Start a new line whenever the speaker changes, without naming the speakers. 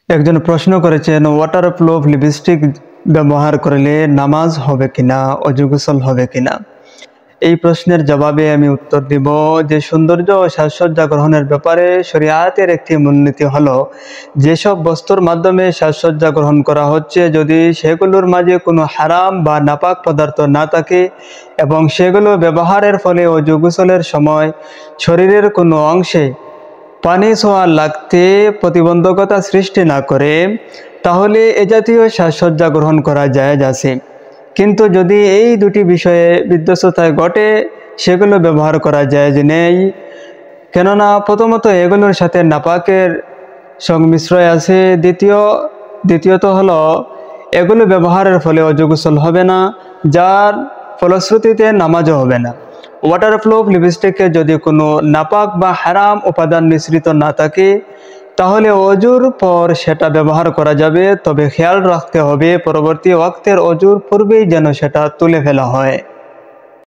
একজন প্রশ্ন করেছেন, ওয়াটারপ্রুফ লিপস্টিক ব্যবহার করলে নামাজ হবে কিনা, অজু গোসল হবে কিনা। এই প্রশ্নের জবাবে আমি উত্তর দিব যে সৌন্দর্য ও সাজসজ্জা গ্রহণের ব্যাপারে শরিয়াতের একটি মূলনীতি হলো, যেসব বস্তুর মাধ্যমে সাজসজ্জা গ্রহণ করা হচ্ছে যদি সেগুলোর মাঝে কোনো হারাম বা নাপাক পদার্থ না থাকে এবং সেগুলো ব্যবহারের ফলে অজু গোসলের সময় শরীরের কোনো অংশে পানি ছোঁয়া লাগতে প্রতিবন্ধকতা সৃষ্টি না করে, তাহলে এ জাতীয় সাজসজ্জা গ্রহণ করা জায়েজ আছে। কিন্তু যদি এই দুটি বিষয়ে বিধ্বস্ততায় ঘটে, সেগুলো ব্যবহার করা জায়েজ নেই। কেননা প্রথমত এগুলোর সাথে নাপাকের সংমিশ্রয় আছে, দ্বিতীয়ত হলো এগুলো ব্যবহারের ফলে অজু গোসল হবে না, যার ফলশ্রুতিতে নামাজও হবে না। ওয়াটারপ্রুফ লিপস্টিকে যদি কোনো নাপাক বা হারাম উপাদান মিশ্রিত না থাকে, তাহলে অজুর পর সেটা ব্যবহার করা যাবে, তবে খেয়াল রাখতে হবে পরবর্তী ওয়াক্তের অজুর পূর্বেই যেন সেটা তুলে ফেলা হয়।